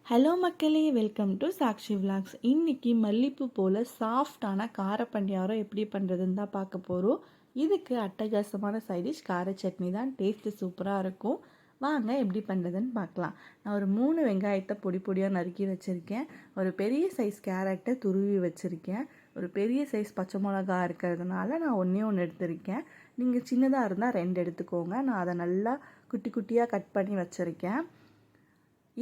Hello மக்களே, welcome to Sakshi vlogs. இன்றைக்கி மல்லிப்பூ போல் சாஃப்டான கார பணியாரம் எப்படி பண்ணுறதுன்னு தான் பார்க்க போகிறோம். இதுக்கு அட்டகாசமான சைடிஷ் கார சட்னி தான். டேஸ்ட்டு சூப்பராக இருக்கும். வாங்க எப்படி பண்ணுறதுன்னு பார்க்கலாம். நான் ஒரு 3 வெங்காயத்தை பொடி பொடியாக நறுக்கி வச்சுருக்கேன். ஒரு பெரிய சைஸ் கேரட்டை துருவி வச்சுருக்கேன். ஒரு பெரிய சைஸ் பச்சை மிளகா இருக்கிறதுனால நான் ஒன்று எடுத்திருக்கேன். நீங்கள் சின்னதாக இருந்தால் 2 எடுத்துக்கோங்க. நான் அதை நல்லா குட்டி குட்டியாக கட் பண்ணி வச்சுருக்கேன்.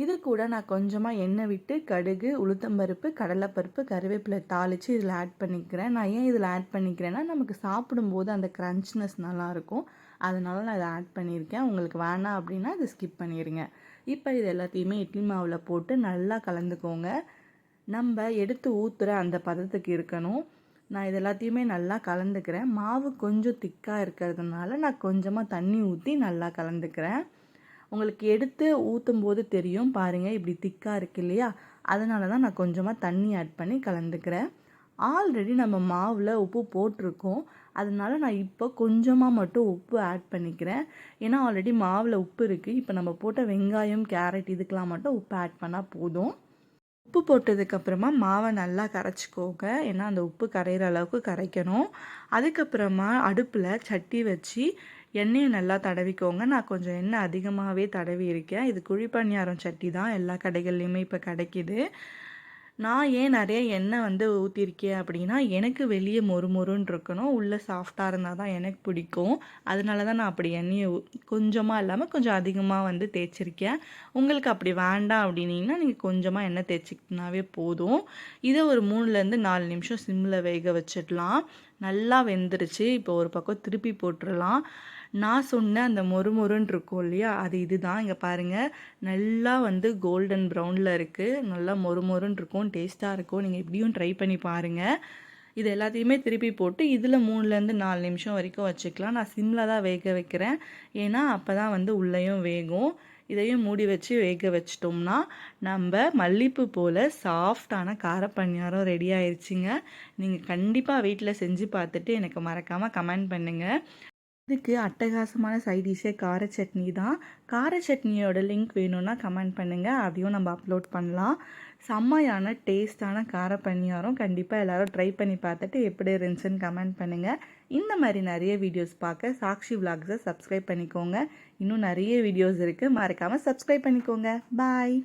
இது கூட நான் கொஞ்சமாக எண்ணெய் விட்டு கடுகு, உளுத்தம்பருப்பு, கடலைப்பருப்பு, கருவேப்பிலை தாளித்து இதில் ஆட் பண்ணிக்கிறேன். நான் ஏன் இதில் ஆட் பண்ணிக்கிறேன்னா, நமக்கு சாப்பிடும்போது அந்த க்ரன்ச்னஸ் நல்லாயிருக்கும். அதனால நான் இதை ஆட் பண்ணியிருக்கேன். உங்களுக்கு வேணாம் அப்படின்னா இதை ஸ்கிப் பண்ணிடுங்க. இப்போ இது எல்லாத்தையுமே இட்லி மாவில் போட்டு நல்லா கலந்துக்கோங்க. நம்ம எடுத்து ஊற்றுற அந்த பதத்துக்கு இருக்கணும். நான் இது எல்லாத்தையுமே நல்லா கலந்துக்கிறேன். மாவு கொஞ்சம் திக்காக இருக்கிறதுனால நான் கொஞ்சமாக தண்ணி ஊற்றி நல்லா கலந்துக்கிறேன். உங்களுக்கு எடுத்து ஊற்றும் போது தெரியும் பாருங்கள், இப்படி திக்காக இருக்குது இல்லையா? அதனால தான் நான் கொஞ்சமாக தண்ணி ஆட் பண்ணி கலந்துக்கிறேன். ஆல்ரெடி நம்ம மாவில் உப்பு போட்டிருக்கோம். அதனால நான் இப்போ கொஞ்சமாக மட்டும் உப்பு ஆட் பண்ணிக்கிறேன். ஏன்னா ஆல்ரெடி மாவில் உப்பு இருக்குது. இப்போ நம்ம போட்ட வெங்காயம், கேரட் இதுக்கெலாம் மட்டும் உப்பு ஆட் பண்ணால் போதும். உப்பு போட்டதுக்கப்புறமா மாவை நல்லா கரைச்சிக்கோங்க. ஏன்னா அந்த உப்பு கரைகிற அளவுக்கு கரைக்கணும். அதுக்கப்புறமா அடுப்பில் சட்டி வச்சு எண்ணெயை நல்லா தடவிக்கோங்க. நான் கொஞ்சம் எண்ணெய் அதிகமாகவே தடவி இருக்கேன். இது குழிப்பணியாரம் சட்டி தான், எல்லா கடைகள்லையுமே இப்போ கிடைக்கிது. நான் ஏன் நிறைய எண்ணெய் ஊற்றிருக்கேன் அப்படின்னா, எனக்கு வெளியே மொறுமொறுன்னு இருக்கணும், உள்ளே சாஃப்டாக இருந்தால் தான் எனக்கு பிடிக்கும். அதனால தான் நான் அப்படி எண்ணெயை கொஞ்சமாக இல்லாமல் கொஞ்சம் அதிகமாக தேய்ச்சிருக்கேன். உங்களுக்கு அப்படி வேண்டாம் அப்படின்னீங்கன்னா நீங்கள் கொஞ்சமாக எண்ணெய் தேய்ச்சிக்கினாவே போதும். இதை ஒரு 3லேருந்து 4 நிமிஷம் சிம்மில் வேக வச்சிடலாம். நல்லா வெந்துருச்சு. இப்போ ஒரு பக்கம் திருப்பி போட்டுடலாம். நான் சொன்ன அந்த மொறுமொறுன்னு இருக்கும் இல்லையா, அது இதுதான். இங்கே பாருங்கள், நல்லா கோல்டன் ப்ரௌனில் இருக்குது. நல்லா மொறுமொறுன்னு இருக்கும், டேஸ்ட்டாக இருக்கும். நீங்கள் இப்படியும் ட்ரை பண்ணி பாருங்கள். இது எல்லாத்தையுமே திருப்பி போட்டு இதில் 3லேருந்து 4 நிமிஷம் வரைக்கும் வச்சுக்கலாம். நான் சிம்மில் தான் வேக வைக்கிறேன். ஏன்னா அப்போ தான் உள்ளேயும் வேகும். இதையும் மூடி வச்சு வேக வச்சிட்டோம்னா நம்ம மல்லிப்பூ போல் சாஃப்டான கார பணியாரம் ரெடி ஆயிடுச்சுங்க. நீங்கள் கண்டிப்பாக வீட்டில் செஞ்சு பார்த்துட்டு எனக்கு மறக்காமல் கமெண்ட் பண்ணுங்கள். இதுக்கு அட்டகாசமான சைட் டிஷ்ஷே கார சட்னி தான். கார சட்னியோட லிங்க் வேணும்னா கமெண்ட் பண்ணுங்கள், அதையும் நம்ம அப்லோட் பண்ணலாம். செம்மையான டேஸ்டான கார பணியாரம். கண்டிப்பாக எல்லோரும் ட்ரை பண்ணி பார்த்துட்டு எப்படி இருந்துச்சுன்னு கமெண்ட் பண்ணுங்கள். இந்த மாதிரி நிறைய வீடியோஸ் பார்க்க சாக்ஷி விலாக்ஸை சப்ஸ்கிரைப் பண்ணிக்கோங்க. இன்னும் நிறைய வீடியோஸ் இருக்குது, மறக்காமல் சப்ஸ்கிரைப் பண்ணிக்கோங்க. பாய்.